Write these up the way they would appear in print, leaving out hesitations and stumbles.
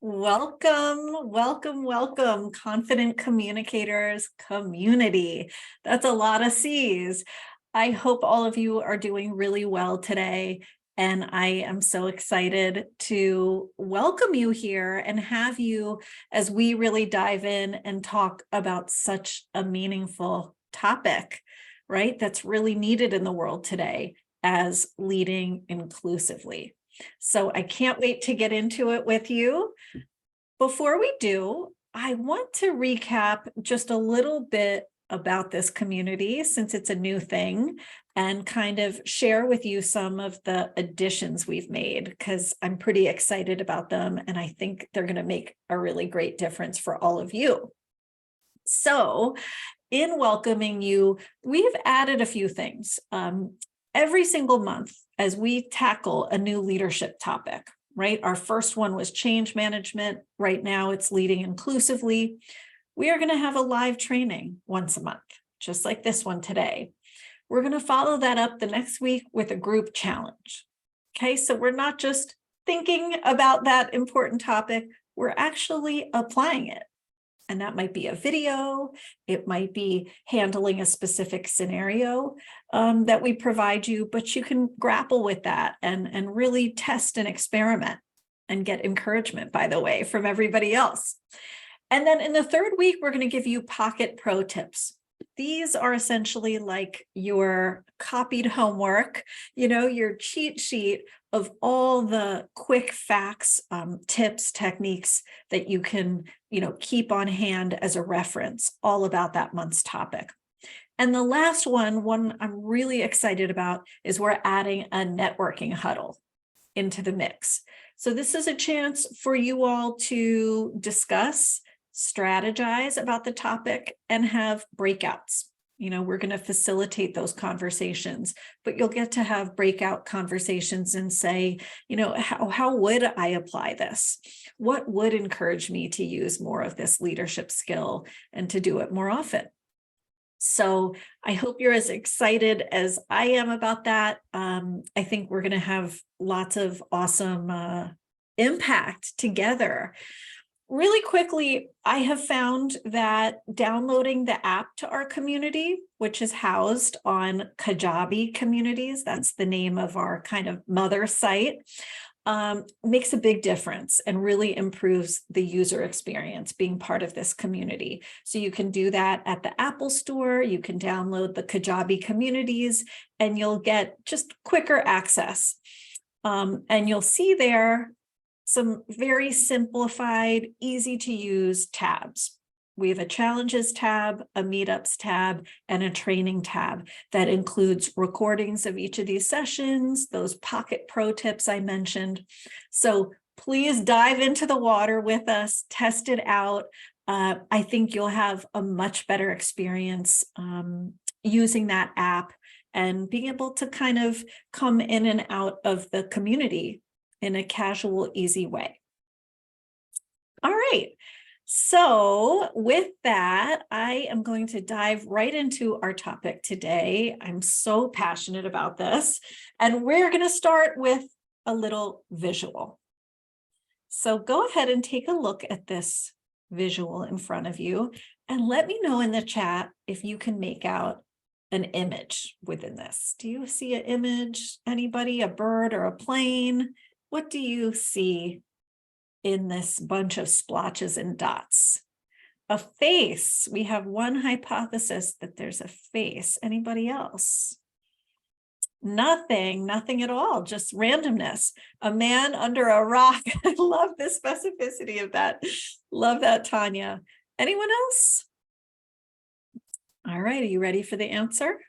Welcome, welcome, welcome, Confident Communicators Community. That's a lot of C's. I hope all of you are doing really well today, and I am so excited to welcome you here and have you as we really dive in and talk about such a meaningful topic, right? That's really needed in the world today as leading inclusively. So I can't wait to get into it with you. Before we do, I want to recap just a little bit about this community since it's a new thing and kind of share with you some of the additions we've made because I'm pretty excited about them and I think they're going to make a really great difference for all of you. So in welcoming you, we've added a few things. Every single month as we tackle a new leadership topic, right? Our first one was change management. Right now it's leading inclusively. We are going to have a live training once a month, just like this one today. We're going to follow that up the next week with a group challenge. Okay, so we're not just thinking about that important topic, we're actually applying it. And that might be a video, it might be handling a specific scenario that we provide you, but you can grapple with that and really test and experiment and get encouragement, by the way, from everybody else. And then in the third week, we're going to give you pocket pro tips. These are essentially like your copied homework, your cheat sheet of all the quick facts, tips, techniques that you can, keep on hand as a reference, all about that month's topic. And the last one I'm really excited about is we're adding a networking huddle into the mix. So this is a chance for you all to discuss, strategize about the topic, and have breakouts. We're going to facilitate those conversations, but you'll get to have breakout conversations and say, how would I apply this? What would encourage me to use more of this leadership skill and to do it more often? So I hope you're as excited as I am about that. I think we're going to have lots of awesome impact together. Really quickly, I have found that downloading the app to our community, which is housed on Kajabi Communities, that's the name of our kind of mother site, makes a big difference and really improves the user experience being part of this community. So you can do that at the Apple Store, you can download the Kajabi Communities, and you'll get just quicker access. And you'll see there some very simplified, easy to use tabs. We have a challenges tab, a meetups tab, and a training tab that includes recordings of each of these sessions, those pocket pro tips I mentioned. So please dive into the water with us, test it out. I think you'll have a much better experience using that app and being able to kind of come in and out of the community in a casual, easy way. All right. So with that, I am going to dive right into our topic today. I'm so passionate about this, and we're going to start with a little visual. So go ahead and take a look at this visual in front of you, and let me know in the chat if you can make out an image within this. Do you see an image? Anybody? A bird or a plane? What do you see in this bunch of splotches and dots? A face. We have one hypothesis that there's a face. Anybody else? Nothing at all, just randomness. A man under a rock. I love the specificity of that. Love that, Tanya. Anyone else? All right, are you ready for the answer?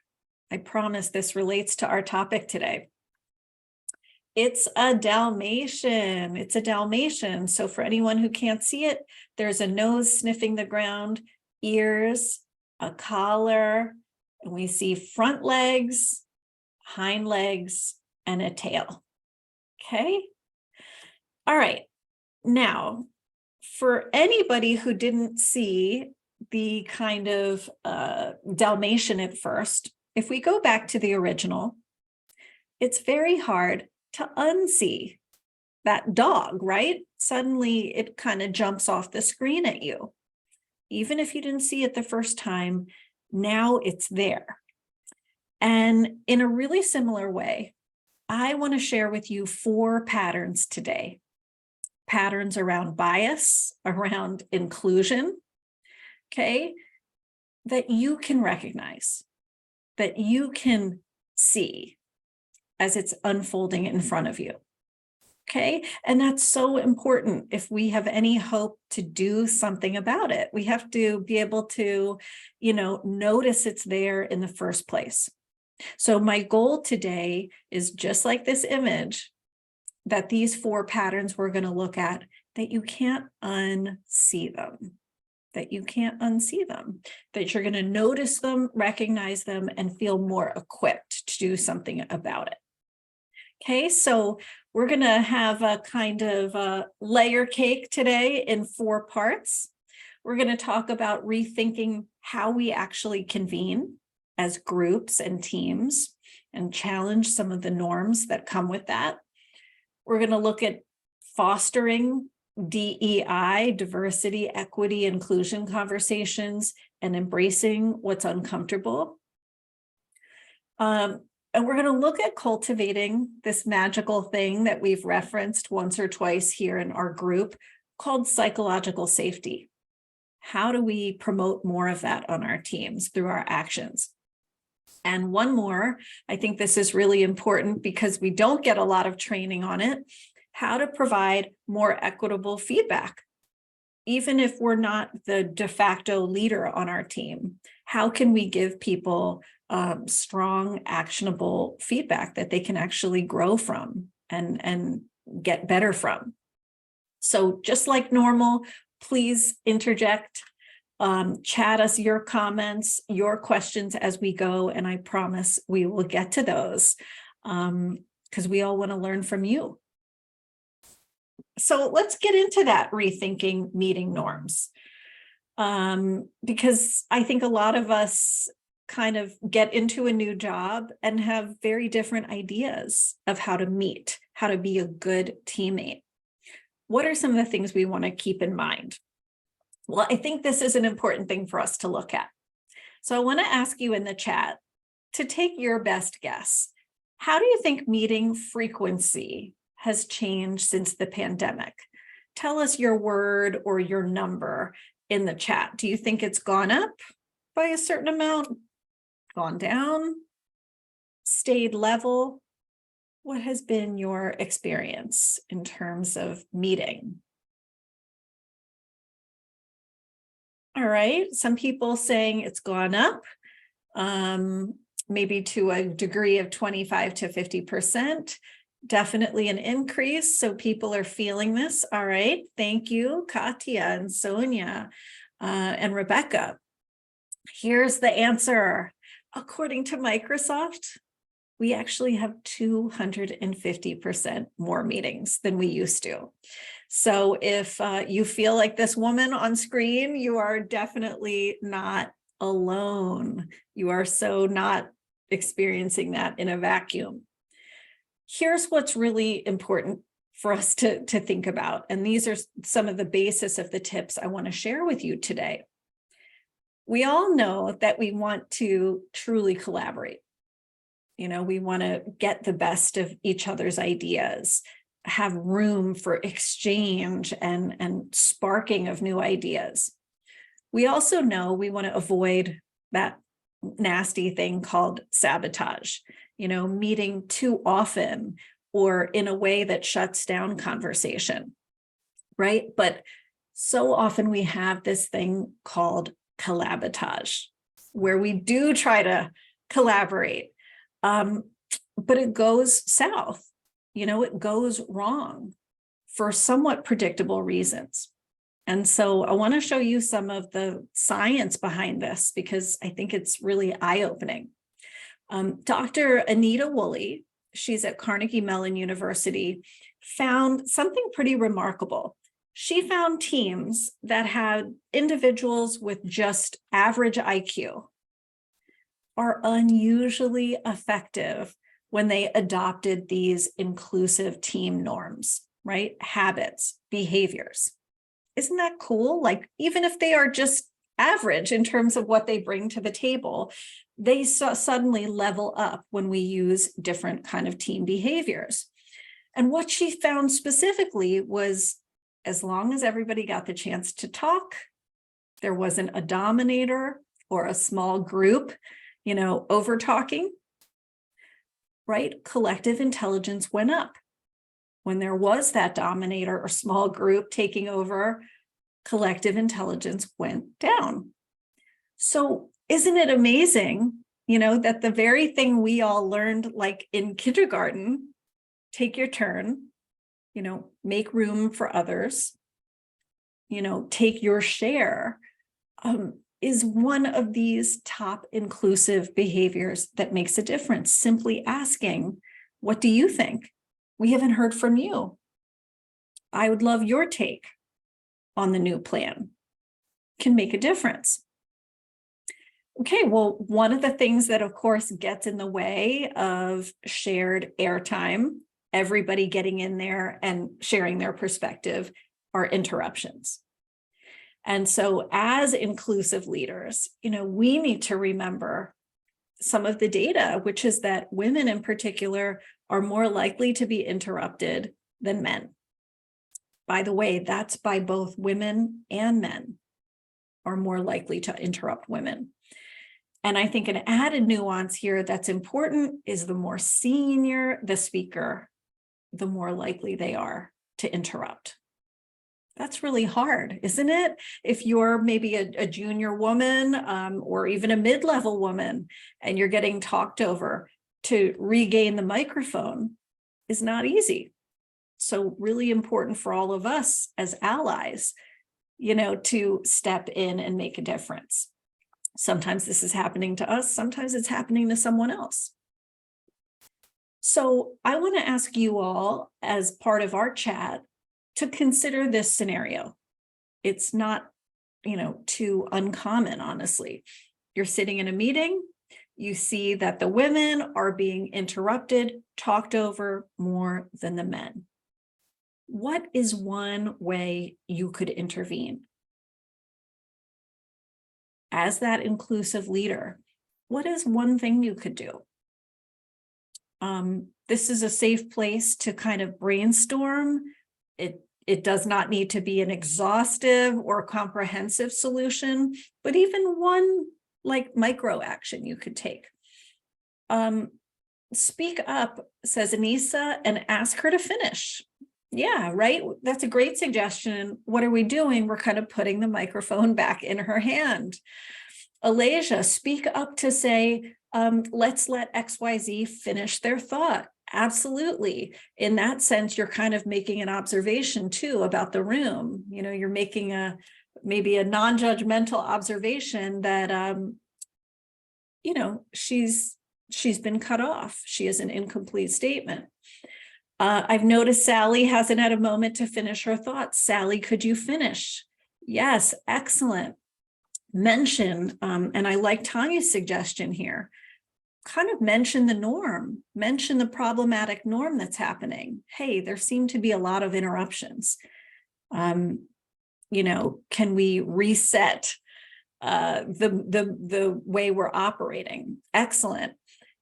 I promise this relates to our topic today. It's a Dalmatian. It's a Dalmatian. So for anyone who can't see it, there's a nose sniffing the ground, ears, a collar, and we see front legs, hind legs, and a tail. Okay. All right. Now, for anybody who didn't see the kind of Dalmatian at first, if we go back to the original, it's very hard to unsee that dog, right? suddenly it kind of jumps off the screen at you. Even if you didn't see it the first time, now it's there. And in a really similar way, I want to share with you 4 patterns today. Patterns around bias, around inclusion, okay, that you can recognize, that you can see as it's unfolding in front of you. Okay, and that's so important if we have any hope to do something about it. We have to be able to, notice it's there in the first place. So my goal today is just like this image, that these 4 patterns we're going to look at, that you can't unsee them, that you're going to notice them, recognize them, and feel more equipped to do something about it. Okay, so we're going to have a kind of a layer cake today in 4 parts. We're going to talk about rethinking how we actually convene as groups and teams and challenge some of the norms that come with that. We're going to look at fostering DEI, diversity, equity, inclusion conversations, and embracing what's uncomfortable. And we're going to look at cultivating this magical thing that we've referenced once or twice here in our group called psychological safety. How do we promote more of that on our teams through our actions? And one more, I think this is really important because we don't get a lot of training on it, how to provide more equitable feedback. Even if we're not the de facto leader on our team, how can we give people strong, actionable feedback that they can actually grow from and get better from? So just like normal, please interject, chat us your comments, your questions as we go, and I promise we will get to those because we all want to learn from you. So let's get into that rethinking meeting norms, because I think a lot of us kind of get into a new job and have very different ideas of how to meet, how to be a good teammate. What are some of the things we want to keep in mind? Well, I think this is an important thing for us to look at. So I want to ask you in the chat to take your best guess. How do you think meeting frequency has changed since the pandemic? Tell us your word or your number in the chat. Do you think it's gone up by a certain amount, gone down, stayed level? What has been your experience in terms of meeting? All right, some people saying it's gone up, maybe to a degree of 25 to 50%. Definitely an increase. So people are feeling this. All right. Thank you, Katya and Sonia and Rebecca. Here's the answer. According to Microsoft, we actually have 250% more meetings than we used to. So if you feel like this woman on screen, you are definitely not alone. You are so not experiencing that in a vacuum. Here's what's really important for us to think about. And these are some of the basis of the tips I want to share with you today. We all know that we want to truly collaborate. We want to get the best of each other's ideas, have room for exchange and sparking of new ideas. We also know we want to avoid that nasty thing called sabotage, meeting too often or in a way that shuts down conversation, right? But so often we have this thing called collabotage, where we do try to collaborate, but it goes south, it goes wrong for somewhat predictable reasons. And so I want to show you some of the science behind this because I think it's really eye-opening. Dr. Anita Woolley, she's at Carnegie Mellon University, found something pretty remarkable. She found teams that had individuals with just average IQ are unusually effective when they adopted these inclusive team norms. right? Habits, behaviors. Isn't that cool? Like, even if they are just average in terms of what they bring to the table, they suddenly level up when we use different kind of team behaviors. And what she found specifically was, as long as everybody got the chance to talk, there wasn't a dominator or a small group, over talking, right? Collective intelligence went up. When there was that dominator or small group taking over, collective intelligence went down. So isn't it amazing, that the very thing we all learned, like in kindergarten, take your turn, make room for others, take your share, is one of these top inclusive behaviors that makes a difference. Simply asking, what do you think? We haven't heard from you. I would love your take on the new plan. Can make a difference. Okay, well, one of the things that, of course, gets in the way of shared airtime, everybody getting in there and sharing their perspective, are interruptions. And so as inclusive leaders, we need to remember some of the data, which is that women in particular are more likely to be interrupted than men. By the way, that's by both women and men are more likely to interrupt women. And I think an added nuance here that's important is the more senior the speaker, the more likely they are to interrupt. That's really hard, isn't it? If you're maybe a junior woman or even a mid-level woman and you're getting talked over, to regain the microphone is not easy. So really important for all of us as allies, to step in and make a difference. Sometimes this is happening to us, sometimes it's happening to someone else. So I want to ask you all, as part of our chat, to consider this scenario. It's not, too uncommon, honestly. You're sitting in a meeting, you see that the women are being interrupted, talked over more than the men. What is one way you could intervene? As that inclusive leader, what is one thing you could do? This is a safe place to kind of brainstorm. It does not need to be an exhaustive or comprehensive solution, but even one like micro action you could take. Speak up, says Anissa, and ask her to finish. Yeah, right. That's a great suggestion. What are we doing? We're kind of putting the microphone back in her hand. Alasia, speak up to say, let's let XYZ finish their thought. Absolutely. In that sense, you're kind of making an observation too about the room. You're making maybe a non-judgmental observation that, she's been cut off. She has an incomplete statement. I've noticed Sally hasn't had a moment to finish her thoughts. Sally, could you finish? Yes, excellent. Mention, and I like Tanya's suggestion here, kind of mention the norm, mention the problematic norm that's happening. Hey, there seem to be a lot of interruptions. Can we reset the way we're operating? Excellent.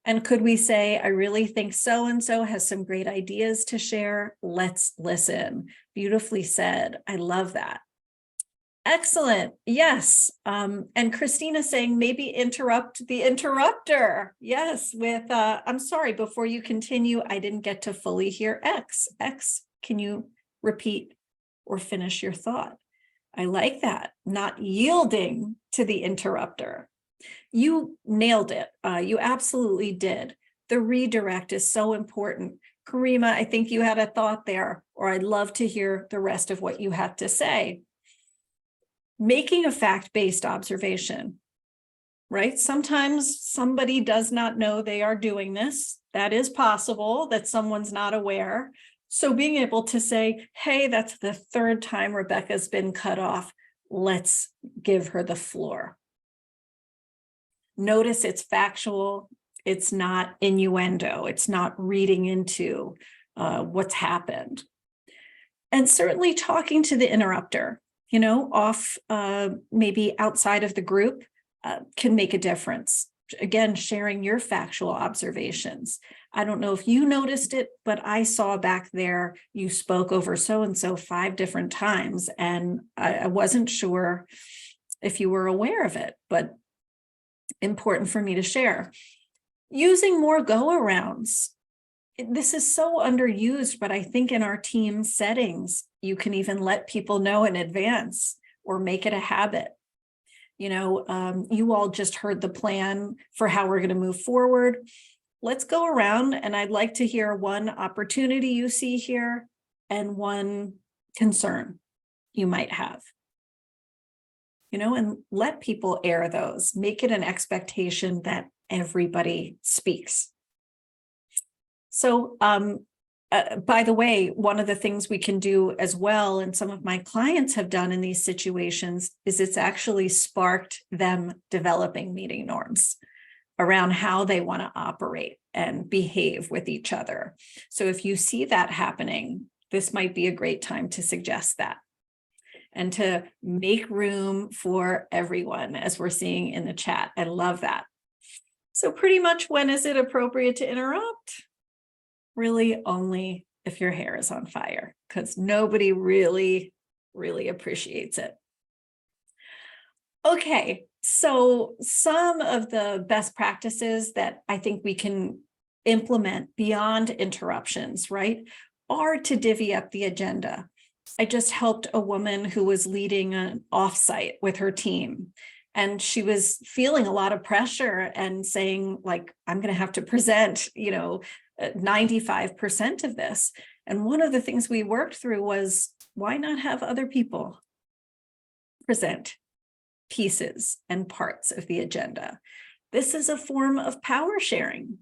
And could we say, I really think so-and-so has some great ideas to share. Let's listen. Beautifully said. I love that. Excellent. Yes. And Christina saying maybe interrupt the interrupter. Yes. With, I'm sorry, before you continue, I didn't get to fully hear X. X, can you repeat or finish your thought? I like that. Not yielding to the interrupter. You nailed it. You absolutely did. The redirect is so important. Karima, I think you had a thought there, or I'd love to hear the rest of what you had to say. Making a fact-based observation, right? Sometimes somebody does not know they are doing this. That is possible, that someone's not aware. So being able to say, hey, that's the third time Rebecca's been cut off. Let's give her the floor. Notice it's factual. It's not innuendo. It's not reading into what's happened. And certainly talking to the interrupter, off maybe outside of the group can make a difference. Again, sharing your factual observations. I don't know if you noticed it, but I saw back there you spoke over so-and-so 5 different times, and I wasn't sure if you were aware of it, but important for me to share. Using more go-arounds. This is so underused, but I think in our team settings, you can even let people know in advance or make it a habit. You all just heard the plan for how we're going to move forward. Let's go around, and I'd like to hear one opportunity you see here and one concern you might have. And let people air those. Make it an expectation that everybody speaks. So, by the way, one of the things we can do as well, and some of my clients have done in these situations, is it's actually sparked them developing meeting norms around how they want to operate and behave with each other. So if you see that happening, this might be a great time to suggest that and to make room for everyone, as we're seeing in the chat. I love that. So pretty much, when is it appropriate to interrupt? Really only if your hair is on fire, because nobody really appreciates it. Okay, so some of the best practices that I think we can implement beyond interruptions, right, are to divvy up the agenda. I just helped a woman who was leading an offsite with her team, and she was feeling a lot of pressure and saying, like, I'm going to have to present, 95% of this. And one of the things we worked through was, why not have other people present pieces and parts of the agenda? This is a form of power sharing,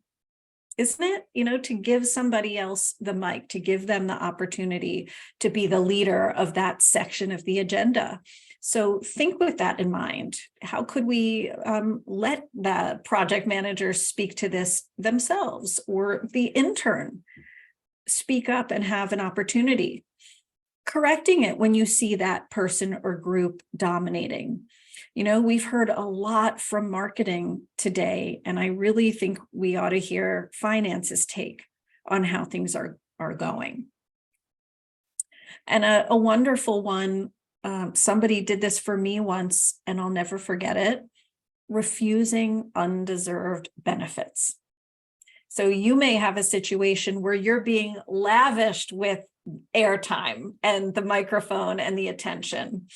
isn't it? To give somebody else the mic, to give them the opportunity to be the leader of that section of the agenda. So think with that in mind. How could we let the project manager speak to this themselves, or the intern speak up and have an opportunity? Correcting it when you see that person or group dominating. We've heard a lot from marketing today, and I really think we ought to hear finance's take on how things are going. And a wonderful one, somebody did this for me once, and I'll never forget it: refusing undeserved benefits. So you may have a situation where you're being lavished with airtime and the microphone and the attention.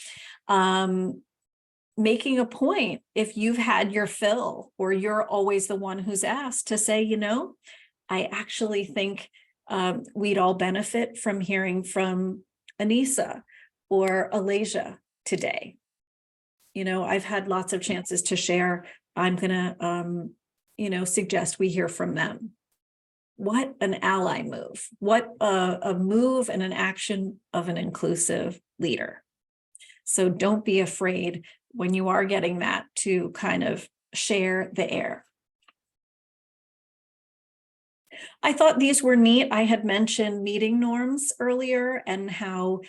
Making a point, if you've had your fill, or you're always the one who's asked, to say, I actually think we'd all benefit from hearing from Anissa or Alasia today. I've had lots of chances to share. I'm going to, suggest we hear from them. What an ally move. What a move and an action of an inclusive leader. So don't be afraid when you are getting that to kind of share the air. I thought these were neat. I had mentioned meeting norms earlier, and how,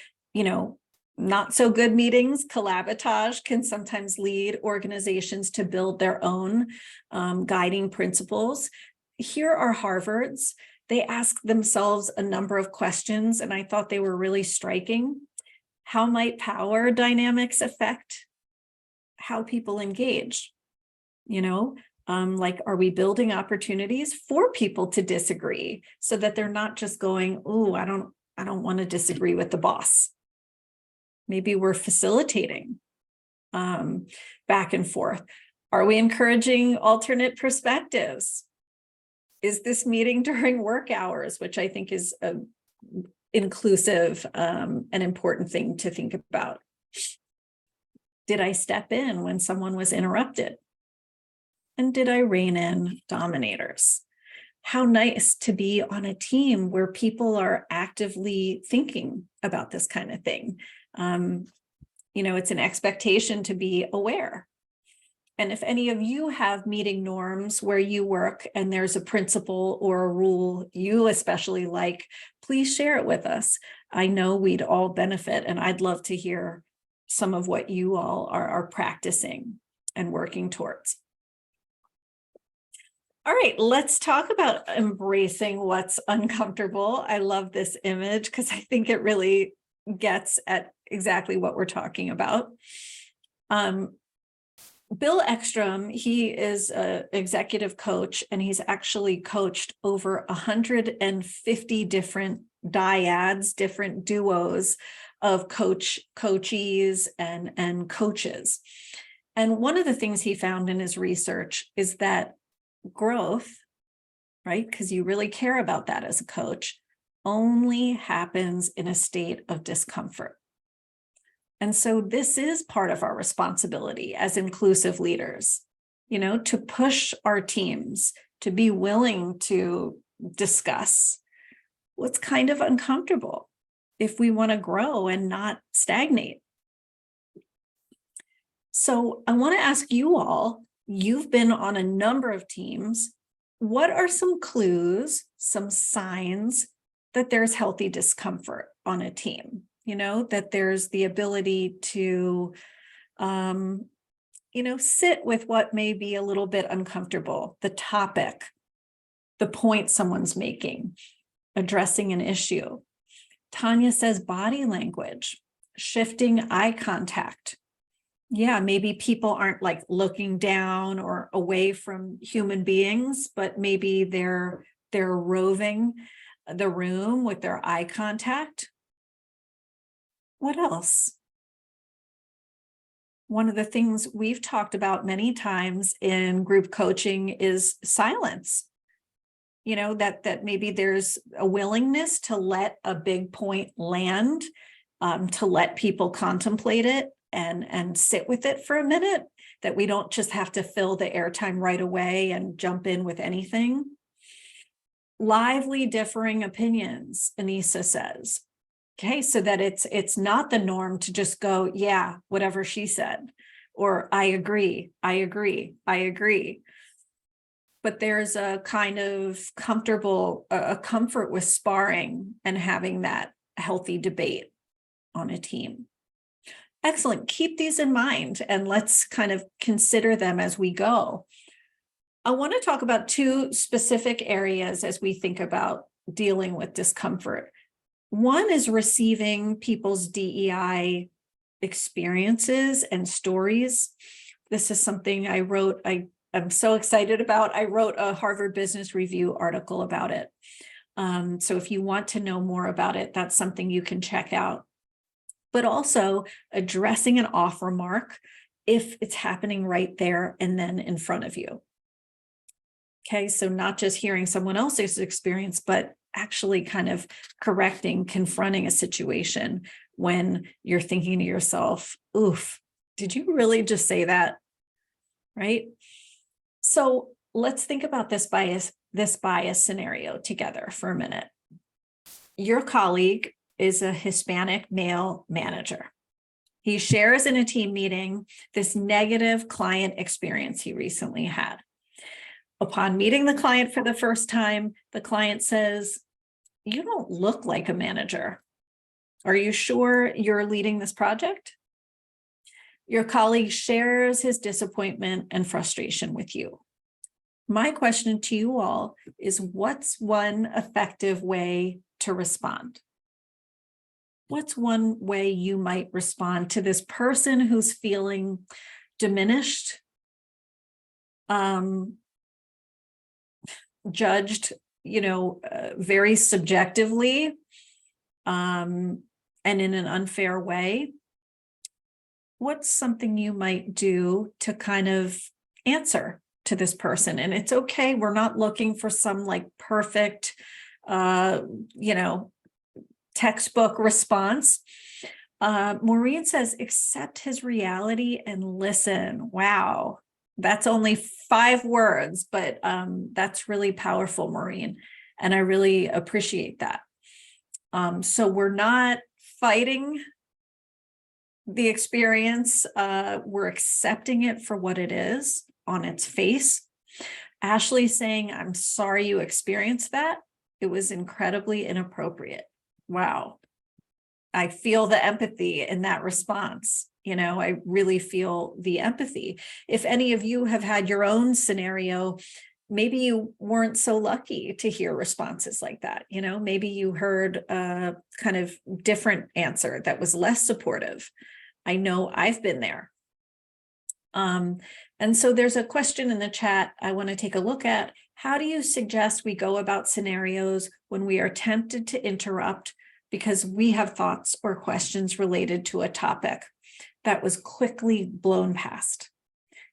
not so good meetings, collabotage, can sometimes lead organizations to build their own guiding principles. Here are Harvard's. They ask themselves a number of questions, and I thought they were really striking. How might power dynamics affect how people engage? Like, are we building opportunities for people to disagree, so that they're not just going, "Oh, I don't want to disagree with the boss." Maybe we're facilitating back and forth. Are we encouraging alternate perspectives? Is this meeting during work hours, which I think is a inclusive, an important thing to think about? Did I step in when someone was interrupted? And did I rein in dominators? How nice to be on a team where people are actively thinking about this kind of thing. It's an expectation to be aware. And if any of you have meeting norms where you work and there's a principle or a rule you especially like, please share it with us. I know we'd all benefit, and I'd love to hear some of what you all are practicing and working towards. All right, let's talk about embracing what's uncomfortable. I love this image because I think it really gets at exactly what we're talking about. Bill Ekstrom, he is an executive coach, and he's actually coached over 150 different dyads, different duos of coachees and coaches. And one of the things he found in his research is that growth, right, because you really care about that as a coach, only happens in a state of discomfort. And so this is part of our responsibility as inclusive leaders, to push our teams to be willing to discuss what's kind of uncomfortable if we want to grow and not stagnate. So I want to ask you all, you've been on a number of teams. What are some clues, some signs that there's healthy discomfort on a team? That there's the ability to, sit with what may be a little bit uncomfortable, the topic, the point someone's making, addressing an issue. Tanya says body language, shifting eye contact. Yeah, maybe people aren't like looking down or away from human beings, but maybe they're roving the room with their eye contact. What else? One of the things we've talked about many times in group coaching is silence. That maybe there's a willingness to let a big point land, to let people contemplate it and sit with it for a minute, that we don't just have to fill the airtime right away and jump in with anything. Lively differing opinions, Anissa says. Okay, so that it's not the norm to just go, yeah, whatever she said, or I agree. But there's a kind of comfort with sparring and having that healthy debate on a team. Excellent. Keep these in mind, and let's kind of consider them as we go. I want to talk about two specific areas as we think about dealing with discomfort. One is receiving people's DEI experiences and stories. This is something I wrote, I'm so excited about. I wrote a Harvard Business Review article about it. So if you want to know more about it, that's something you can check out. But also addressing an off remark if it's happening right there and then in front of you. Okay, so not just hearing someone else's experience, but actually kind of confronting a situation when you're thinking to yourself, oof, did you really just say that? Right? So let's think about this bias scenario together for a minute. Your colleague is a Hispanic male manager. He shares in a team meeting this negative client experience he recently had. Upon meeting the client for the first time, the client says, "You don't look like a manager. Are you sure you're leading this project?" Your colleague shares his disappointment and frustration with you. My question to you all is, what's one effective way to respond? What's one way you might respond to this person who's feeling diminished, judged, very subjectively, and in an unfair way? What's something you might do to kind of answer to this person? And it's okay. We're not looking for some perfect, textbook response. Maureen says, accept his reality and listen. Wow. That's only 5 words, but that's really powerful, Maureen. And I really appreciate that. So we're not fighting the experience. We're accepting it for what it is on its face. Ashley saying, I'm sorry you experienced that. It was incredibly inappropriate. Wow. I feel the empathy in that response. I really feel the empathy. If any of you have had your own scenario, maybe you weren't so lucky to hear responses like that. Maybe you heard a kind of different answer that was less supportive. I know I've been there. And so there's a question in the chat I want to take a look at. How do you suggest we go about scenarios when we are tempted to interrupt because we have thoughts or questions related to a topic that was quickly blown past?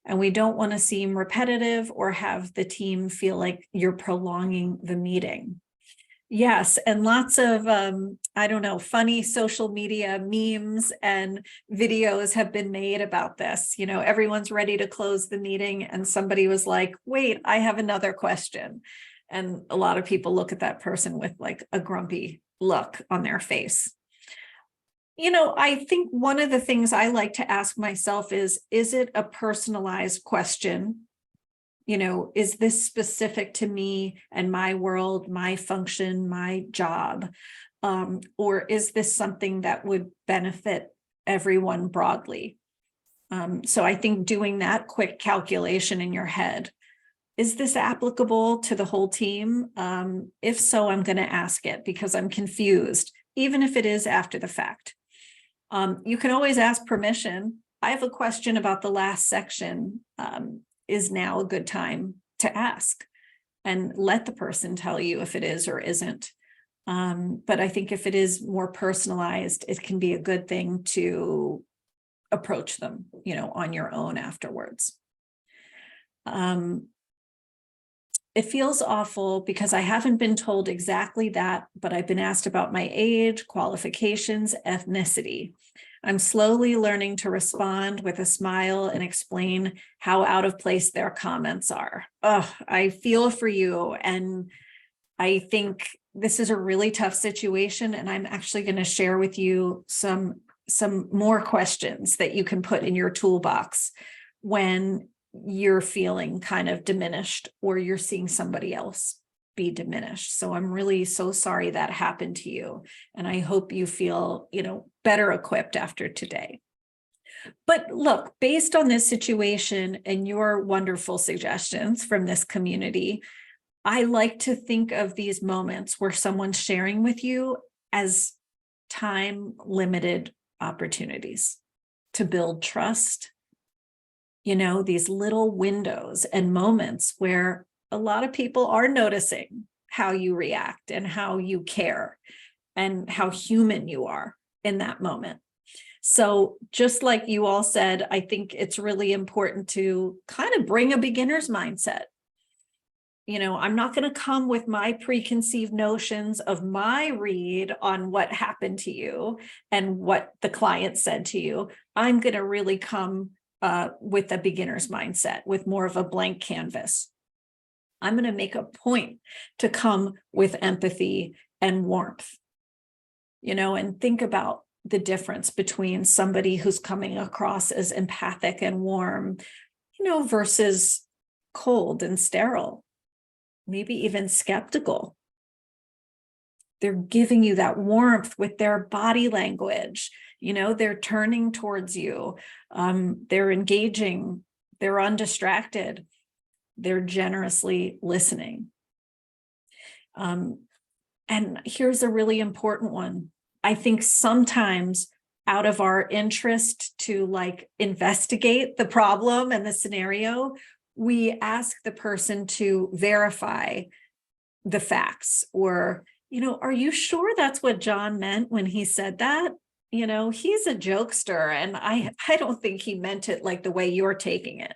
And we don't want to seem repetitive or have the team feel like you're prolonging the meeting. Yes, and lots of, funny social media memes and videos have been made about this. Everyone's ready to close the meeting and somebody was like, wait, I have another question. And a lot of people look at that person with like a grumpy look on their face. I think one of the things I like to ask myself is it a personalized question? Is this specific to me and my world, my function, my job? Or is this something that would benefit everyone broadly? So I think doing that quick calculation in your head, is this applicable to the whole team? If so, I'm going to ask it because I'm confused, even if it is after the fact. You can always ask permission. I have a question about the last section. Is now a good time to ask, and let the person tell you if it is or isn't. But I think if it is more personalized, it can be a good thing to approach them, on your own afterwards. It feels awful because I haven't been told exactly that, but I've been asked about my age, qualifications, ethnicity. I'm slowly learning to respond with a smile and explain how out of place their comments are. Oh, I feel for you. And I think this is a really tough situation. And I'm actually going to share with you some more questions that you can put in your toolbox when you're feeling kind of diminished or you're seeing somebody else be diminished. So I'm really so sorry that happened to you. And I hope you feel, better equipped after today. But look, based on this situation and your wonderful suggestions from this community, I like to think of these moments where someone's sharing with you as time-limited opportunities to build trust. These little windows and moments where a lot of people are noticing how you react and how you care and how human you are in that moment. So just like you all said, I think it's really important to kind of bring a beginner's mindset. I'm not going to come with my preconceived notions of my read on what happened to you and what the client said to you. I'm going to really come with a beginner's mindset, with more of a blank canvas. I'm going to make a point to come with empathy and warmth, and think about the difference between somebody who's coming across as empathic and warm, versus cold and sterile, maybe even skeptical. They're giving you that warmth with their body language. They're turning towards you. They're engaging. They're undistracted. They're generously listening. And here's a really important one. I think sometimes out of our interest to investigate the problem and the scenario, we ask the person to verify the facts or, are you sure that's what John meant when he said that? He's a jokester and I don't think he meant it like the way you're taking it.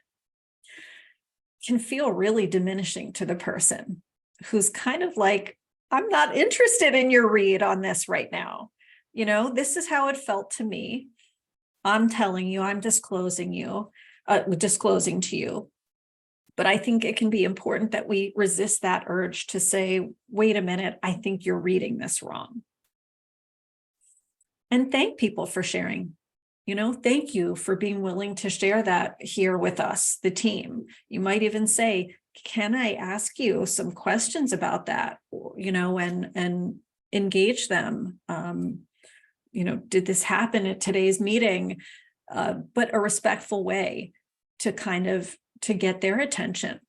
Can feel really diminishing to the person who's kind of like, I'm not interested in your read on this right now. This is how it felt to me. I'm telling you, I'm disclosing to you. But I think it can be important that we resist that urge to say, wait a minute, I think you're reading this wrong. And thank people for sharing. Thank you for being willing to share that here with us, the team. You might even say, can I ask you some questions about that? And engage them. Did this happen at today's meeting? But a respectful way to to get their attention.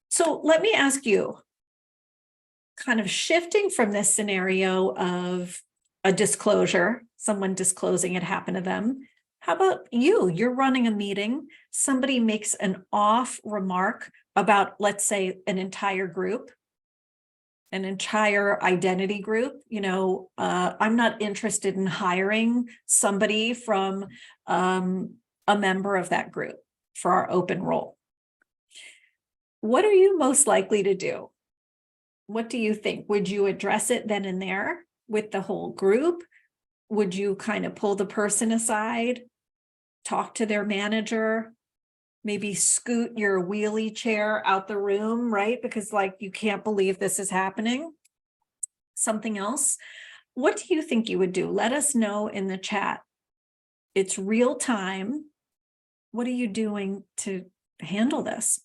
So let me ask you, kind of shifting from this scenario of a disclosure, someone disclosing it happened to them. How about you? You're running a meeting. Somebody makes an off remark about, let's say, an entire group, an entire identity group. I'm not interested in hiring somebody from a member of that group for our open role. What are you most likely to do? What do you think? Would you address it then and there with the whole group? Would you kind of pull the person aside, talk to their manager, maybe scoot your wheelie chair out the room, right? Because you can't believe this is happening. Something else. What do you think you would do? Let us know in the chat. It's real time. What are you doing to handle this?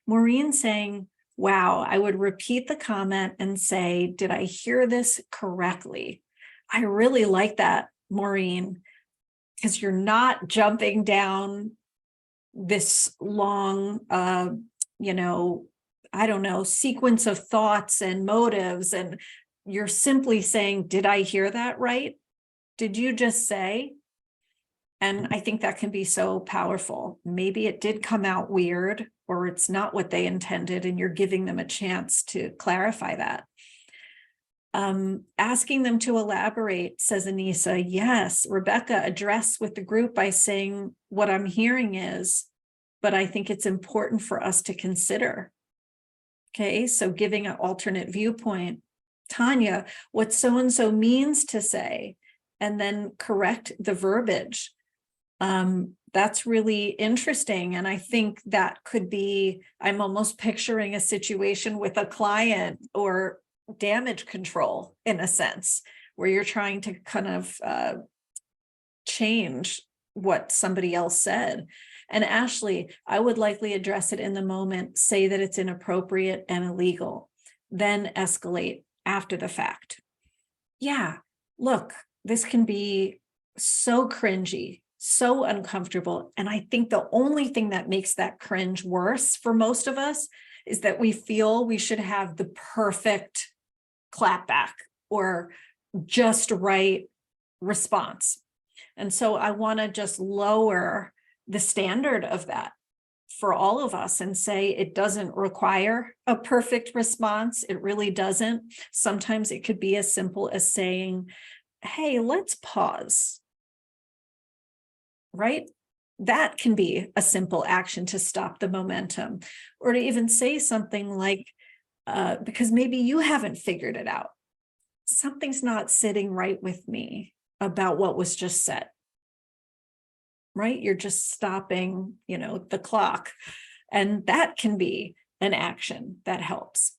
Maureen saying, wow, I would repeat the comment and say, did I hear this correctly? I really like that, Maureen, because you're not jumping down this long, sequence of thoughts and motives. And you're simply saying, did I hear that right? Did you just say? And I think that can be so powerful. Maybe it did come out weird, or it's not what they intended, and you're giving them a chance to clarify that. Asking them to elaborate, says Anissa. Yes, Rebecca, address with the group by saying, what I'm hearing is, but I think it's important for us to consider. Okay, so giving an alternate viewpoint. Tanya, what so-and-so means to say, and then correct the verbiage. That's really interesting. And I think that could be, I'm almost picturing a situation with a client or damage control in a sense, where you're trying to kind of change what somebody else said. And Ashley, I would likely address it in the moment, say that it's inappropriate and illegal, then escalate after the fact. Yeah, look, this can be so cringy, so uncomfortable. And I think the only thing that makes that cringe worse for most of us is that we feel we should have the perfect clapback or just right response. And so I want to just lower the standard of that for all of us and say it doesn't require a perfect response. It really doesn't. Sometimes it could be as simple as saying, hey, let's pause. Right? That can be a simple action to stop the momentum, or to even say something like, because maybe you haven't figured it out. Something's not sitting right with me about what was just said. Right? You're just stopping, the clock. And that can be an action that helps.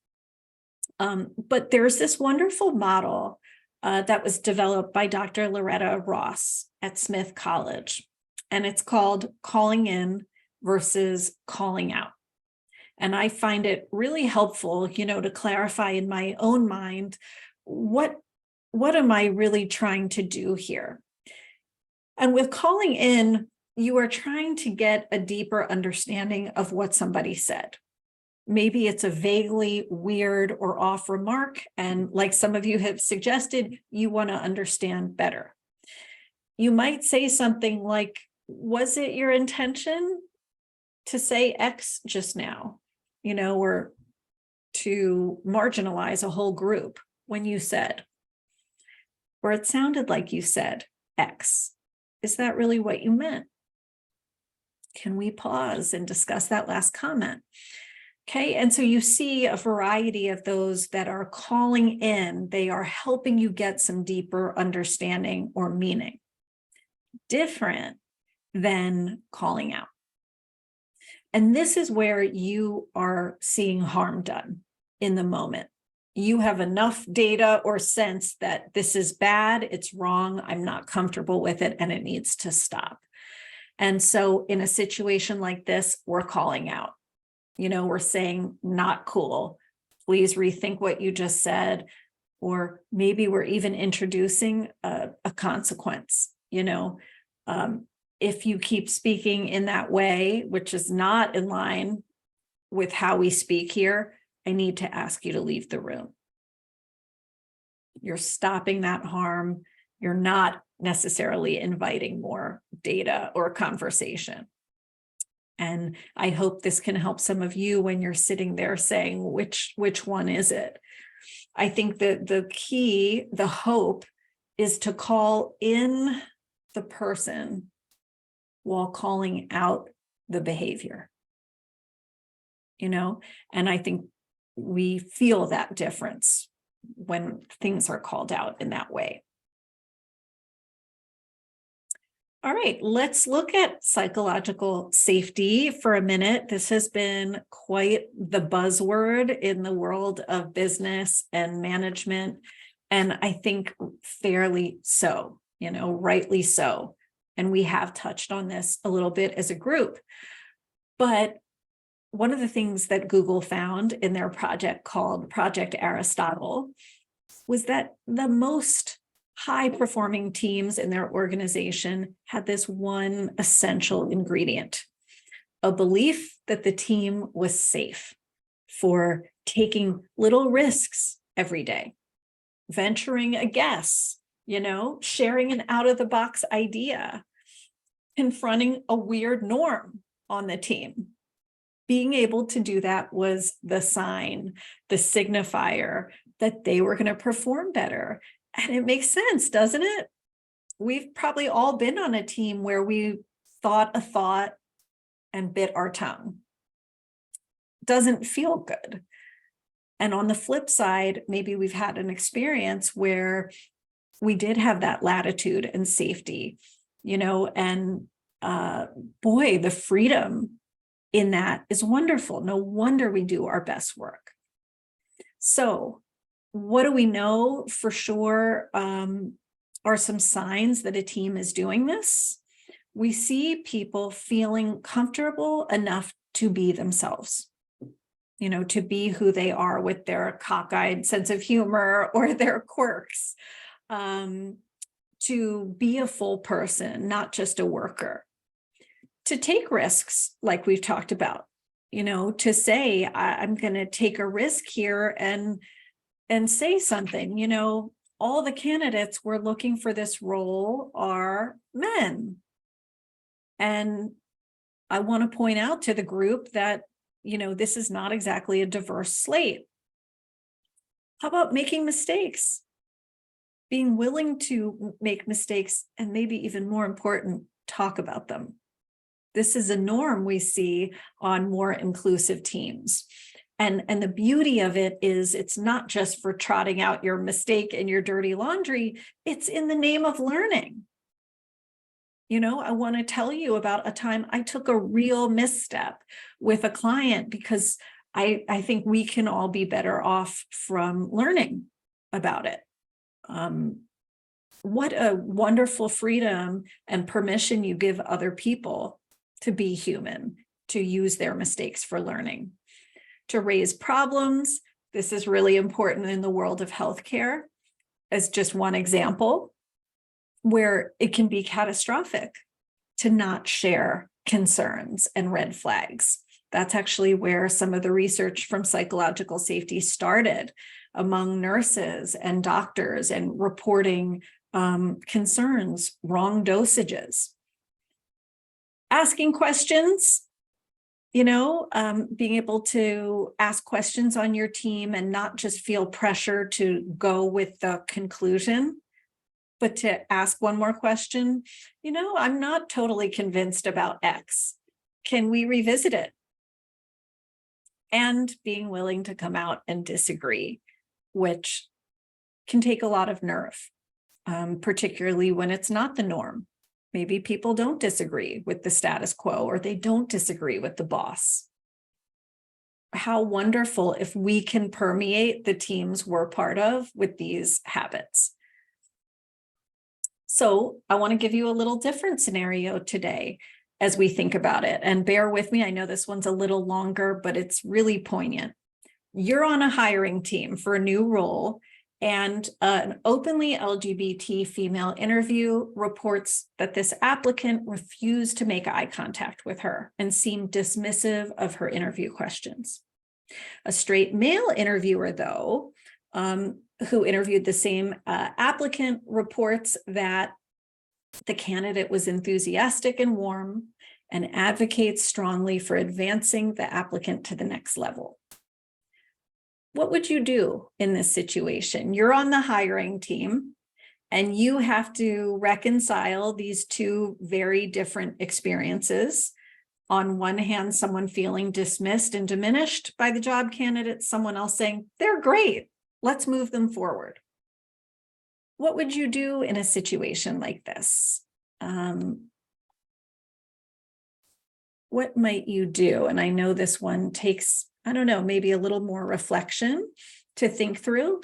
But there's this wonderful model that was developed by Dr. Loretta Ross at Smith College. And it's called calling in versus calling out. And I find it really helpful, to clarify in my own mind, what am I really trying to do here? And with calling in, you are trying to get a deeper understanding of what somebody said. Maybe it's a vaguely weird or off remark. And like some of you have suggested, you want to understand better. You might say something like, was it your intention to say X just now, or to marginalize a whole group when you said, or it sounded like you said X. Is that really what you meant? Can we pause and discuss that last comment? Okay, and so you see a variety of those that are calling in. They are helping you get some deeper understanding or meaning. Different than calling out. And this is where you are seeing harm done in the moment. you have enough data or sense that this is bad, it's wrong, I'm not comfortable with it, and it needs to stop. And so in a situation like this, we're calling out, we're saying, not cool, please rethink what you just said. Or maybe we're even introducing a consequence, if you keep speaking in that way, which is not in line with how we speak here, I need to ask you to leave the room. You're stopping that harm. You're not necessarily inviting more data or conversation. And I hope this can help some of you when you're sitting there saying, which one is it? I think that the key, the hope, is to call in the person while calling out the behavior. And I think we feel that difference when things are called out in that way. All right, let's look at psychological safety for a minute. This has been quite the buzzword in the world of business and management, and I think fairly so, rightly so. And we have touched on this a little bit as a group. But one of the things that Google found in their project called Project Aristotle was that the most high-performing teams in their organization had this one essential ingredient: a belief that the team was safe for taking little risks every day, venturing a guess, sharing an out-of-the-box idea, confronting a weird norm on the team. Being able to do that was the sign, the signifier that they were going to perform better. And it makes sense, doesn't it? We've probably all been on a team where we thought a thought and bit our tongue. Doesn't feel good. And on the flip side, maybe we've had an experience where we did have that latitude and safety, and boy, the freedom in that is wonderful. No wonder we do our best work. So what do we know for sure are some signs that a team is doing this? We see people feeling comfortable enough to be themselves, to be who they are with their cockeyed sense of humor or their quirks, to be a full person, not just a worker, to take risks like we've talked about, to say, I'm going to take a risk here and say something. All the candidates we're looking for this role are men. And I want to point out to the group that, this is not exactly a diverse slate. How about making mistakes? Being willing to make mistakes, and maybe even more important, talk about them. This is a norm we see on more inclusive teams. And the beauty of it is it's not just for trotting out your mistake and your dirty laundry, it's in the name of learning. I want to tell you about a time I took a real misstep with a client because I think we can all be better off from learning about it. What a wonderful freedom and permission you give other people to be human, to use their mistakes for learning. To raise problems. This is really important in the world of healthcare, as just one example, where it can be catastrophic to not share concerns and red flags. That's actually where some of the research from psychological safety started among nurses and doctors, and reporting concerns, wrong dosages. Asking questions, being able to ask questions on your team and not just feel pressure to go with the conclusion, but to ask one more question. I'm not totally convinced about X. Can we revisit it? And being willing to come out and disagree, which can take a lot of nerve, particularly when it's not the norm. Maybe people don't disagree with the status quo, or they don't disagree with the boss. how wonderful if we can permeate the teams we're part of with these habits. So I want to give you a little different scenario today as we think about it. And bear with me, I know this one's a little longer, but it's really poignant. You're on a hiring team for a new role, and an openly LGBT female interview reports that this applicant refused to make eye contact with her and seemed dismissive of her interview questions. A straight male interviewer, though, who interviewed the same applicant, reports that the candidate was enthusiastic and warm and advocates strongly for advancing the applicant to the next level. What would you do in this situation? You're on the hiring team and you have to reconcile these two very different experiences. On one hand, someone feeling dismissed and diminished by the job candidate, someone else saying, they're great, let's move them forward. What would you do in a situation like this? What might you do? And I know this one takes, I don't know, maybe a little more reflection to think through.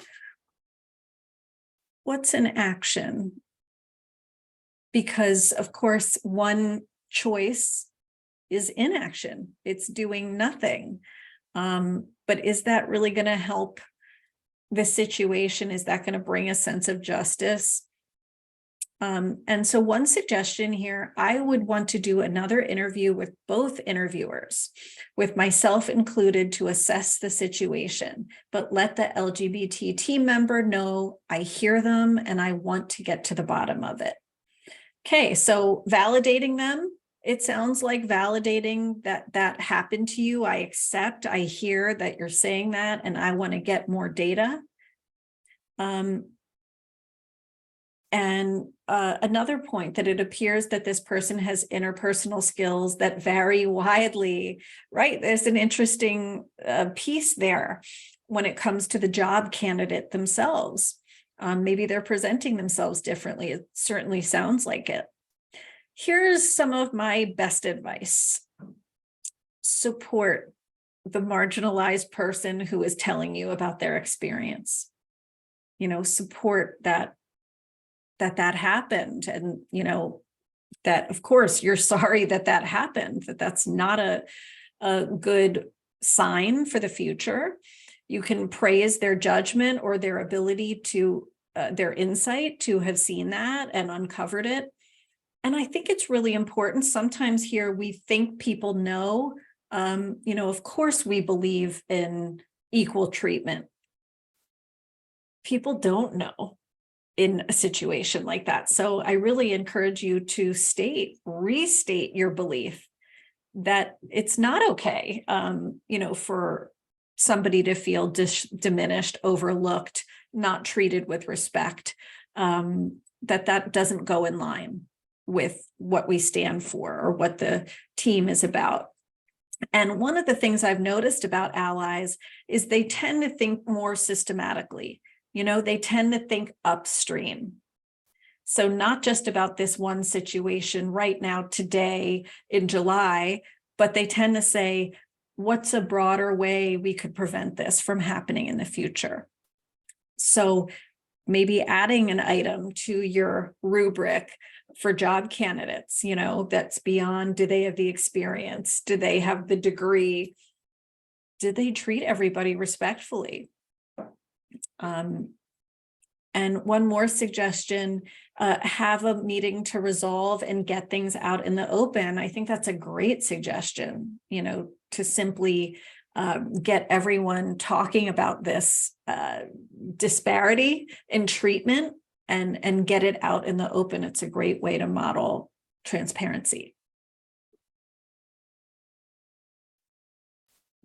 What's an action? Because, of course, one choice is inaction. It's doing nothing. But is that really going to help the situation? Is that going to bring a sense of justice? And so one suggestion here, I would want to do another interview with both interviewers, with myself included, to assess the situation, but let the LGBT team member know I hear them and I want to get to the bottom of it. Okay, so validating them. It sounds like validating that happened to you. I accept, I hear that you're saying that, and I want to get more data. Another point, that it appears that this person has interpersonal skills that vary widely, right? There's an interesting piece there when it comes to the job candidate themselves. Maybe they're presenting themselves differently. It certainly sounds like it. Here's some of my best advice. Support the marginalized person who is telling you about their experience. Support that happened, and that, of course, you're sorry that happened, that's not a good sign for the future. You can praise their judgment or their ability to their insight to have seen that and uncovered it. And I think it's really important. Sometimes here we think people know, of course we believe in equal treatment. People don't know in a situation like that. So I really encourage you to restate your belief that it's not okay, for somebody to feel diminished, overlooked, not treated with respect, that doesn't go in line with what we stand for or what the team is about. And one of the things I've noticed about allies is they tend to think more systematically. They tend to think upstream. So not just about this one situation right now, today in July, but they tend to say, what's a broader way we could prevent this from happening in the future? So maybe adding an item to your rubric for job candidates, that's beyond, do they have the experience? Do they have the degree? Did they treat everybody respectfully? And one more suggestion, have a meeting to resolve and get things out in the open. I think that's a great suggestion, to simply get everyone talking about this disparity in treatment and get it out in the open. It's a great way to model transparency.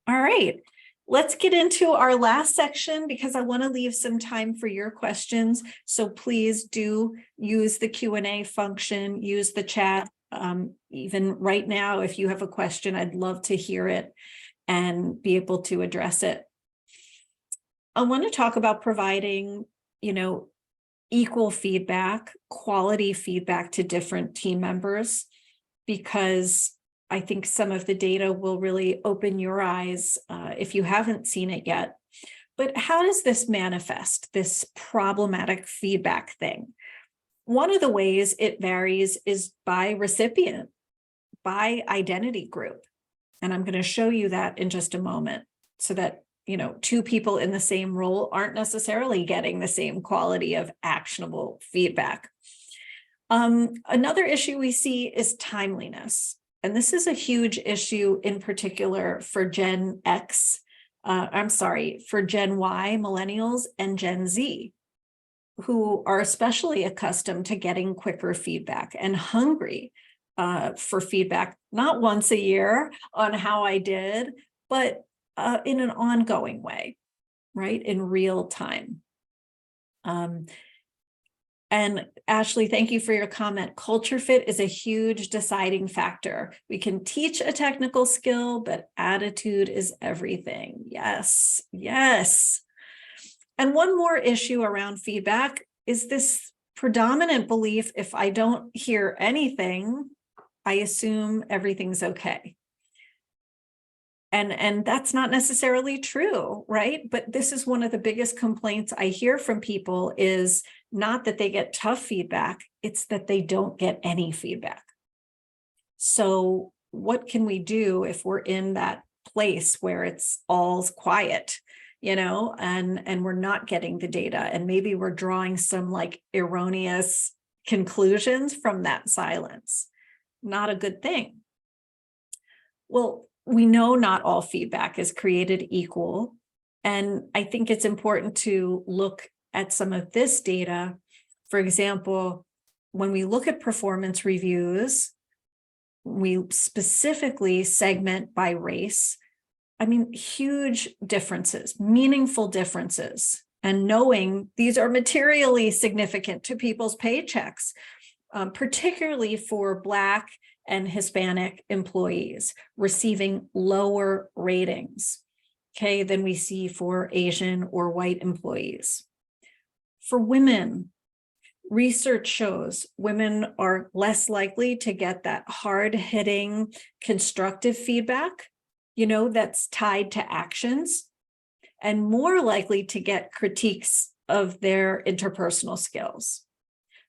All right. Let's get into our last section, because I want to leave some time for your questions. So please do use the Q&A function, use the chat. Even right now, if you have a question, I'd love to hear it and be able to address it. I want to talk about providing, equal feedback, quality feedback to different team members, because I think some of the data will really open your eyes if you haven't seen it yet. But how does this manifest, this problematic feedback thing? One of the ways it varies is by recipient, by identity group. And I'm going to show you that in just a moment so that, two people in the same role aren't necessarily getting the same quality of actionable feedback. Another issue we see is timeliness. And this is a huge issue in particular for Gen X, for Gen Y, millennials, and Gen Z, who are especially accustomed to getting quicker feedback and hungry for feedback, not once a year on how I did, but in an ongoing way, right? In real time. And Ashley, thank you for your comment. Culture fit is a huge deciding factor. We can teach a technical skill, but attitude is everything. Yes, yes. And one more issue around feedback is this predominant belief: if I don't hear anything, I assume everything's okay. And that's not necessarily true, right? But this is one of the biggest complaints I hear from people, is not that they get tough feedback, it's that they don't get any feedback. So what can we do if we're in that place where it's all quiet, and we're not getting the data, and maybe we're drawing some erroneous conclusions from that silence? Not a good thing. Well, we know not all feedback is created equal. And I think it's important to look at some of this data. For example, when we look at performance reviews, we specifically segment by race. I mean, huge differences, meaningful differences, and knowing these are materially significant to people's paychecks, particularly for Black and Hispanic employees receiving lower ratings, than we see for Asian or white employees. For women, research shows women are less likely to get that hard-hitting, constructive feedback, that's tied to actions, and more likely to get critiques of their interpersonal skills.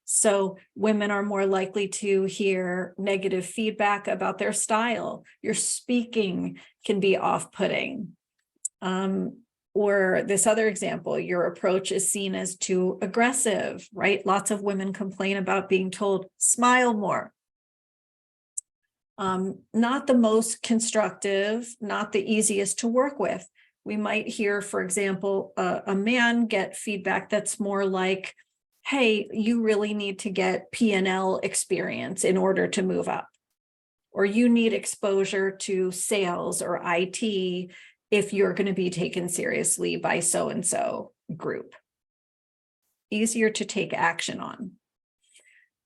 So women are more likely to hear negative feedback about their style. Your speaking can be off-putting. Or this other example, your approach is seen as too aggressive, right? Lots of women complain about being told, smile more. Not the most constructive, not the easiest to work with. We might hear, for example, a man get feedback that's more like, hey, you really need to get P&L experience in order to move up, or you need exposure to sales or IT if you're going to be taken seriously by so-and-so group. Easier to take action on.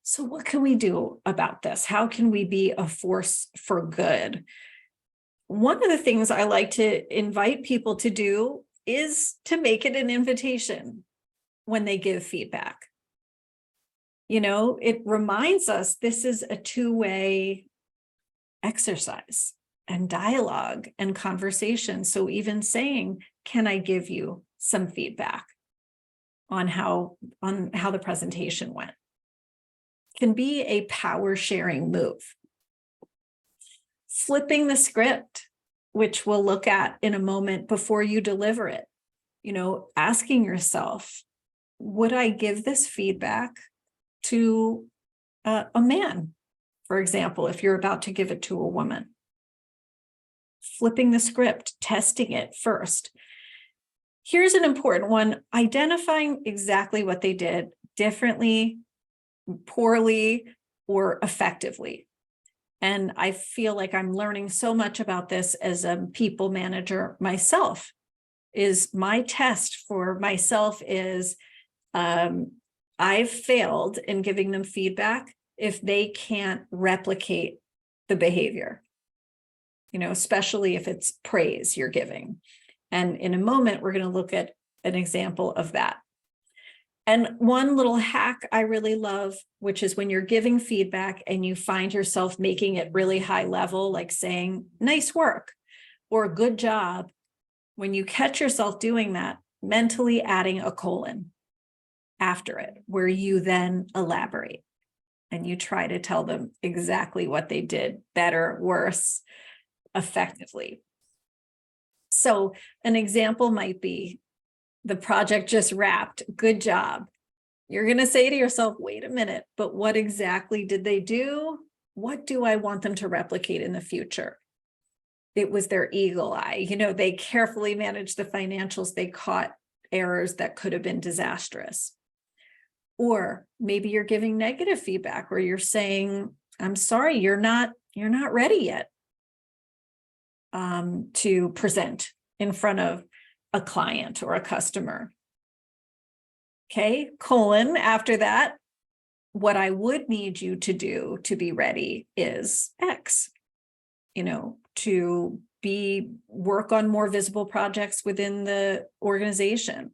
So what can we do about this? How can we be a force for good? One of the things I like to invite people to do is to make it an invitation when they give feedback. It reminds us this is a two-way exercise and dialogue and conversation. So even saying, can I give you some feedback on how the presentation went, can be a power sharing move. Flipping the script, which we'll look at in a moment, before you deliver it, asking yourself, would I give this feedback to a man, for example, if you're about to give it to a woman? Flipping the script, testing it first. Here's an important one: identifying exactly what they did differently, poorly, or effectively. And I feel like I'm learning so much about this as a people manager myself. Is my test for myself is I've failed in giving them feedback if they can't replicate the behavior, especially if it's praise you're giving. And in a moment, we're going to look at an example of that. And one little hack I really love, which is when you're giving feedback and you find yourself making it really high level, like saying, nice work or good job. When you catch yourself doing that, mentally adding a colon after it, where you then elaborate and you try to tell them exactly what they did better, worse, effectively. So an example might be, the project just wrapped, good job. You're going to say to yourself, wait a minute, but what exactly did they do? What do I want them to replicate in the future? It was their eagle eye. They carefully managed the financials. They caught errors that could have been disastrous. Or maybe you're giving negative feedback where you're saying, I'm sorry, you're not ready yet to present in front of a client or a customer. Okay, colon, after that, what I would need you to do to be ready is X, to work on more visible projects within the organization,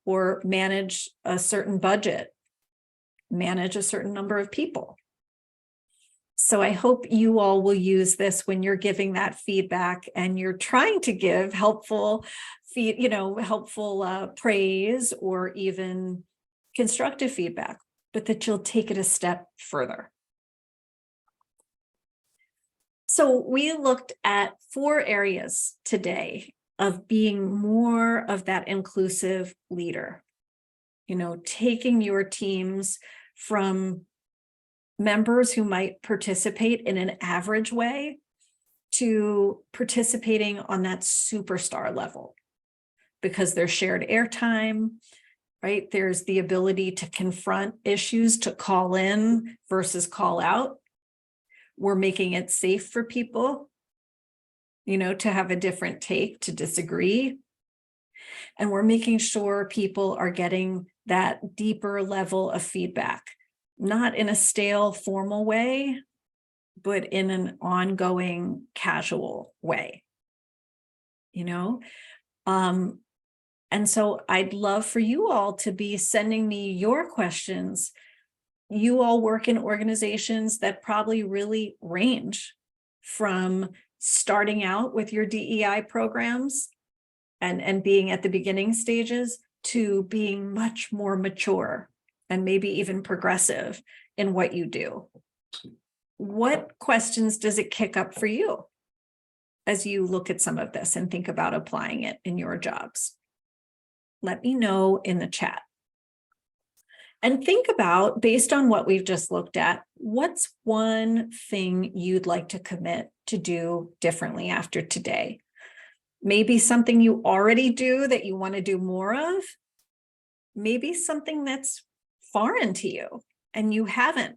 or manage a certain budget, manage a certain number of people. So I hope you all will use this when you're giving that feedback and you're trying to give helpful praise or even constructive feedback, but that you'll take it a step further. So we looked at 4 areas today of being more of that inclusive leader, taking your teams from members who might participate in an average way to participating on that superstar level, because there's shared airtime, right? There's the ability to confront issues, to call in versus call out. We're making it safe for people, to have a different take, to disagree. And we're making sure people are getting that deeper level of feedback, not in a stale, formal way, but in an ongoing, casual way, And so I'd love for you all to be sending me your questions. You all work in organizations that probably really range from starting out with your DEI programs and being at the beginning stages to being much more mature and maybe even progressive in what you do. What questions does it kick up for you as you look at some of this and think about applying it in your jobs? Let me know in the chat. And think about, based on what we've just looked at, what's one thing you'd like to commit to do differently after today? Maybe something you already do that you want to do more of. Maybe something that's foreign to you and you haven't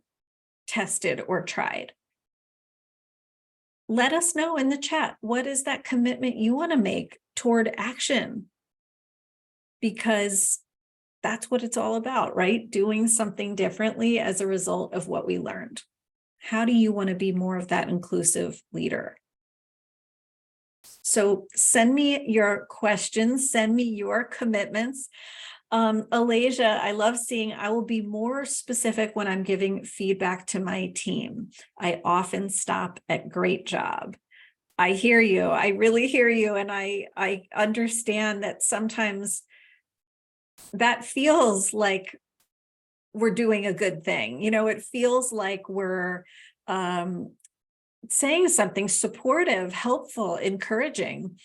tested or tried. Let us know in the chat. What is that commitment you want to make toward action? Because that's what it's all about, right? Doing something differently as a result of what we learned. How do you want to be more of that inclusive leader? So send me your questions, send me your commitments. Alasia, I love seeing, I will be more specific when I'm giving feedback to my team. I often stop at great job. I hear you. I really hear you. And I understand that sometimes that feels like we're doing a good thing. It feels like we're saying something supportive, helpful, encouraging.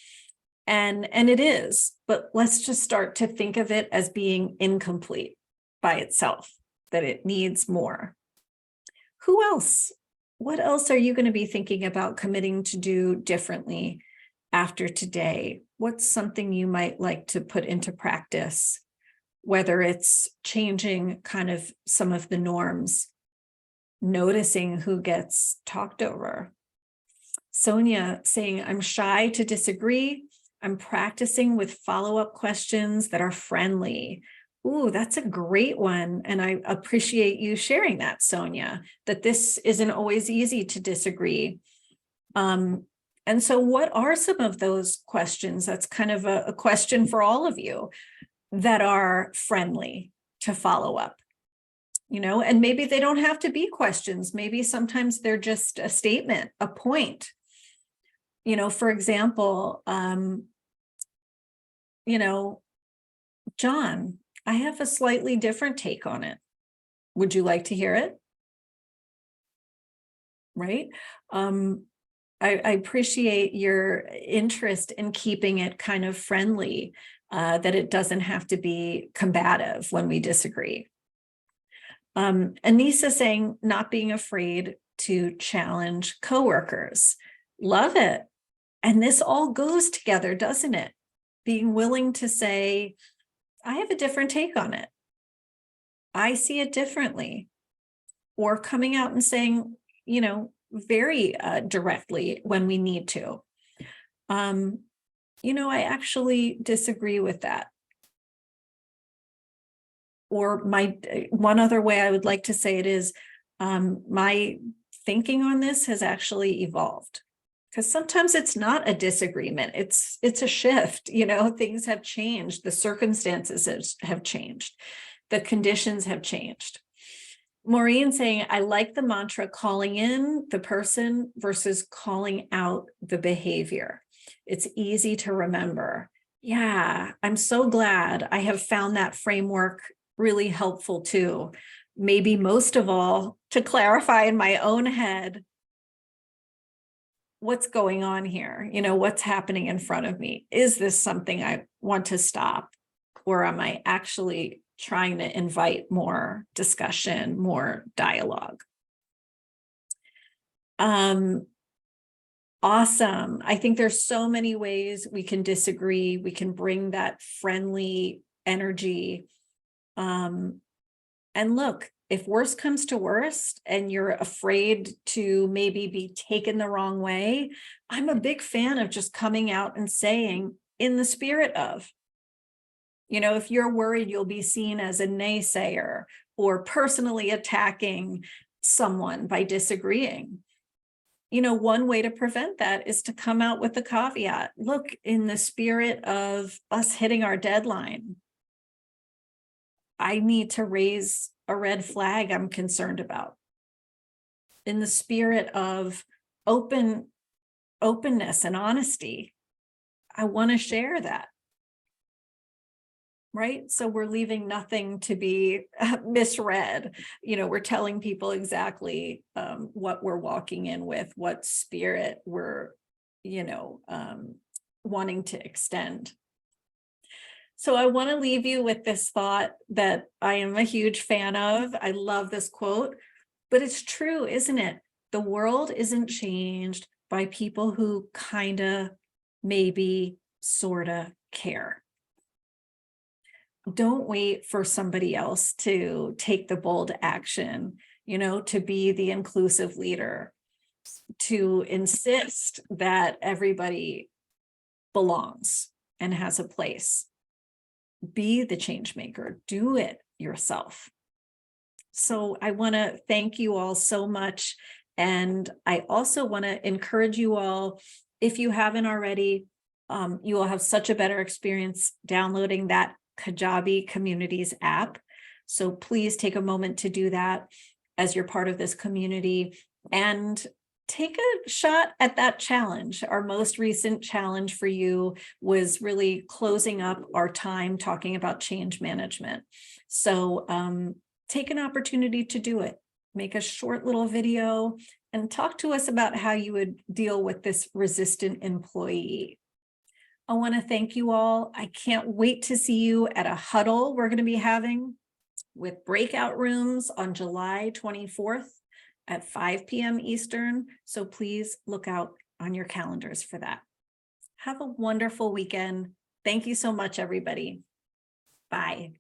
And it is, but let's just start to think of it as being incomplete by itself, that it needs more. Who else? What else are you going to be thinking about committing to do differently after today? What's something you might like to put into practice, whether it's changing kind of some of the norms, noticing who gets talked over? Sonia saying, I'm shy to disagree. I'm practicing with follow-up questions that are friendly. Ooh, that's a great one. And I appreciate you sharing that, Sonia, that this isn't always easy to disagree. And so what are some of those questions? That's kind of a question for all of you that are friendly to follow up, and maybe they don't have to be questions. Maybe sometimes they're just a statement, a point. For example, John, I have a slightly different take on it. Would you like to hear it? Right? I appreciate your interest in keeping it kind of friendly, that it doesn't have to be combative when we disagree. Anissa saying, not being afraid to challenge coworkers. Love it. And this all goes together, doesn't it? Being willing to say, I have a different take on it. I see it differently. Or coming out and saying, very directly when we need to. I actually disagree with that. Or one other way I would like to say it is, my thinking on this has actually evolved. Because sometimes it's not a disagreement, it's a shift. Things have changed, the circumstances have changed, the conditions have changed. Maureen saying, I like the mantra calling in the person versus calling out the behavior. It's easy to remember. Yeah, I'm so glad I have found that framework really helpful too. Maybe most of all, to clarify in my own head, what's going on here? What's happening in front of me? Is this something I want to stop? Or am I actually trying to invite more discussion, more dialogue? Awesome. I think there's so many ways we can disagree. We can bring that friendly energy. And look, if worst comes to worst and you're afraid to maybe be taken the wrong way, I'm a big fan of just coming out and saying, in the spirit of, if you're worried you'll be seen as a naysayer or personally attacking someone by disagreeing, one way to prevent that is to come out with the caveat. Look, in the spirit of us hitting our deadline, I need to raise a red flag I'm concerned about. In the spirit of openness and honesty, I want to share that. Right? So we're leaving nothing to be misread. We're telling people exactly what we're walking in with, what spirit we're, wanting to extend. So I want to leave you with this thought that I am a huge fan of. I love this quote, but it's true, isn't it? The world isn't changed by people who kind of, maybe, sort of care. Don't wait for somebody else to take the bold action, to be the inclusive leader, to insist that everybody belongs and has a place. Be the change maker, do it yourself. So I want to thank you all so much. And I also want to encourage you all, if you haven't already, you will have such a better experience downloading that Kajabi Communities app. So please take a moment to do that as you're part of this community and take a shot at that challenge. Our most recent challenge for you was really closing up our time talking about change management. So take an opportunity to do it. Make a short little video and talk to us about how you would deal with this resistant employee. I want to thank you all. I can't wait to see you at a huddle we're going to be having with breakout rooms on July 24th at 5 p.m. Eastern. So please look out on your calendars for that. Have a wonderful weekend. Thank you so much, everybody. Bye.